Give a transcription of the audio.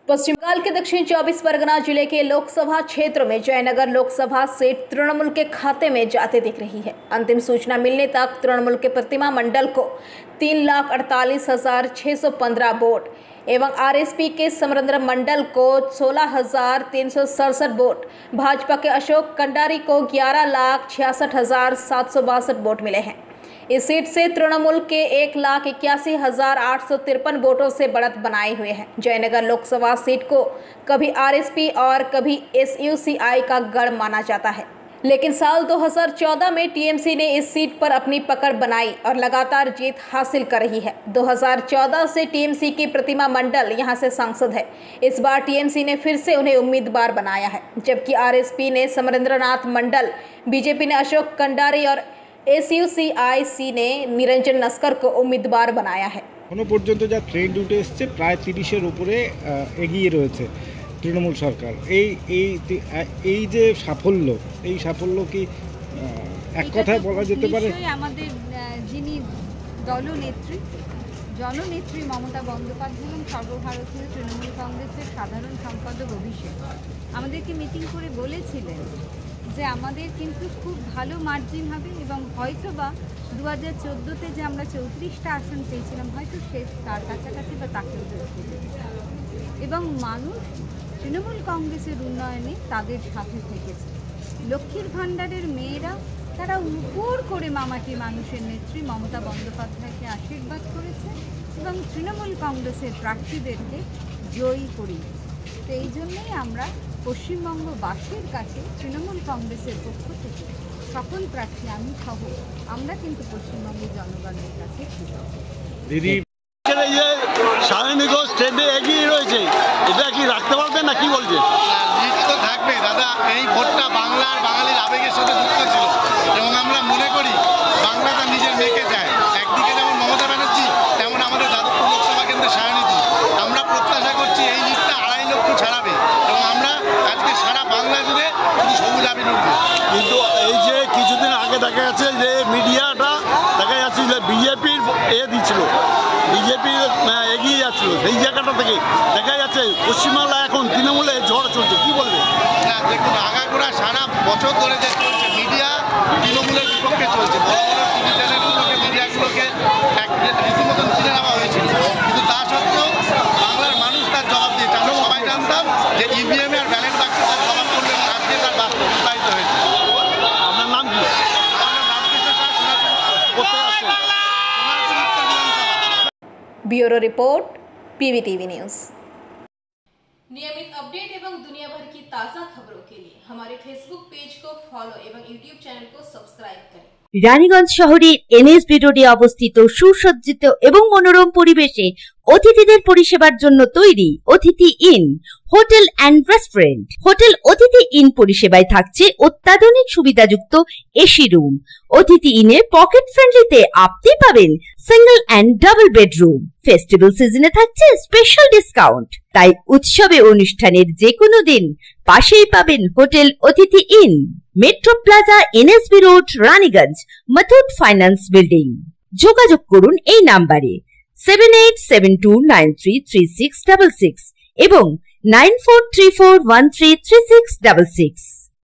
पश्चिम बंगाल के दक्षिण 24 परगना जिले के लोकसभा क्षेत्र में जयनगर लोकसभा सीट तृणमूल के खाते में जाते दिख रही है। अंतिम सूचना मिलने तक तृणमूल के प्रतिमा मंडल को 3,48,615 वोट एवं आरएसपी के समरेंद्र मंडल को 16,367 वोट, भाजपा के अशोक कंडारी को 11,66,762 वोट मिले हैं। इस सीट से तृणमूल के 1,81,853 वोटों से बढ़त बनाए हुए हैं। जयनगर लोकसभा सीट को कभी आरएसपी और कभी एसयूसीआई का गढ़ माना जाता है, लेकिन साल 2014 में टीएमसी ने इस सीट पर अपनी पकड़ बनाई और लगातार जीत हासिल कर रही है। 2014 से टीएमसी की प्रतिमा मंडल यहां से सांसद है। इस बार टीएमसी ने फिर से उन्हें उम्मीदवार बनाया है, जबकि आरएसपी ने समरेंद्रनाथ मंडल, बीजेपी ने अशोक कंडारी और एसयूसीआईसी ने निरंजन नस्कर को उम्मीदवार बनाया है। এখনো পর্যন্ত যা ট্রেন্ড উঠে এসছে প্রায় 30-এর উপরে এগিয়ে রয়েছে তৃণমূল সরকার। এই যে সাফল্য, এই সাফল্য কি এক কথায় বলা যেতে পারে? আমাদের যিনি জননেত্রী মমতা বন্দ্যোপাধ্যায় এবং সর্বভারতীয় তৃণমূল কংগ্রেসের সাধারণ সম্পাদক অভিষেক আমাদেরকে মিটিং করে বলেছিলেন যে আমাদের কিন্তু খুব ভালো মার্জিন হবে এবং হয়তোবা 2014-তে যে আমরা 34টা আসন পেয়েছিলাম হয়তো সে তার কাছাকাছি বা তাকেও এবং মানুষ তৃণমূল কংগ্রেসের উন্নয়নে তাদের সাথে থেকেছে। লক্ষ্মীর ভাণ্ডারের মেয়েরা তারা উপর করে মামাটি মানুষের নেত্রী মমতা বন্দ্যোপাধ্যায়কে আশীর্বাদ করেছে এবং তৃণমূল কংগ্রেসের প্রার্থীদেরকে জয়ী করিয়েছে। তো এই জন্যই আমরা পশ্চিমবঙ্গবাসীর কাছে তৃণমূল কংগ্রেসের পক্ষ থেকে সকল প্রার্থী আমি সহ আমরা কিন্তু পশ্চিমবঙ্গের জনগণের কাছে দিদি সায়নী ঘোষ ট্রেন্ডে এগিয়ে রয়েছে, এটা কি রাখতে পারবেন না কি বলছেন? তো থাকবে দাদা, এই ভোটটা বাংলার বাঙালির আবেগের সাথে যুক্ত ছিল এবং আমরা মনে করি বাংলা তার নিজের মেয়েকে যায়। একদিকে যেমন মমতা ব্যানার্জি, তেমন আমাদের যাদবপুর লোকসভা কেন্দ্রের সায়নীজি। আমরা প্রত্যাশা করছি এই লিস্টটা 2.5 লক্ষ ছাড়াবে এবং আমরা আজকে সারা বাংলা জুড়ে শুধু সবুজ আবির উঠবে। কিন্তু এই যে কিছুদিন আগে দেখা যাচ্ছে যে মিডিয়াটা দেখা যাচ্ছে যে বিজেপির দিচ্ছিল, বিজেপি এগিয়ে যাচ্ছিল, সেই জায়গাটা থেকে দেখা যাচ্ছে পশ্চিমবাংলা এখন তৃণমূলের ঝড় চলছে, কি বলবে? না দেখুন, আগাগোড়া সারা বছর ধরে যে চলছে মিডিয়া তৃণমূলের বিপক্ষে চলছে। বড় বড় টিভি চ্যানেলগুলোকে, মিডিয়াগুলোকে রীতিমতন তুলে নেওয়া হয়েছিল, কিন্তু তা সত্ত্বেও বাংলার মানুষ তার জবাব দিয়েছে। আমরা সবাই জানতাম যে ইভিএম আর ব্যালট বাক্সে তার জবাব করবে এবং আজকে তার বাস্তবায়িত হয়েছে। আপনার নাম কি? Bureau report PVTV news. नियमित अपडेट एवं दुनिया भर की ताज़ा खबरों के लिए हमारे फेसबुक पेज को फॉलो एवं यूट्यूब चैनल को सब्सक्राइब करें। রানীগঞ্জ শহরের এনএসবি রোডে অবস্থিত সুসজ্জিত এবং মনোরম পরিবেশে অতিথিদের পরিষেবার জন্য তৈরি অতিথি in hotel and restaurant. Hotel অতিথি ইন পরিষেবায় থাকছে অত্যাধুনিক সুবিধাযুক্ত এসি রুম। অতিথি ইনে পকেট ফ্রেন্ডলিতে আপনি পাবেন single and double bedroom. Festival সিজনে থাকছে স্পেশাল ডিসকাউন্ট, তাই উৎসবে অনুষ্ঠানের যে কোনো দিন পাশেই পাবেন হোটেল অতিথি in, metro plaza, NSB road, Raniganj, Muthoot finance building. যোগাযোগ করুন এই নাম্বারে 7872933666 এবং 9434133666।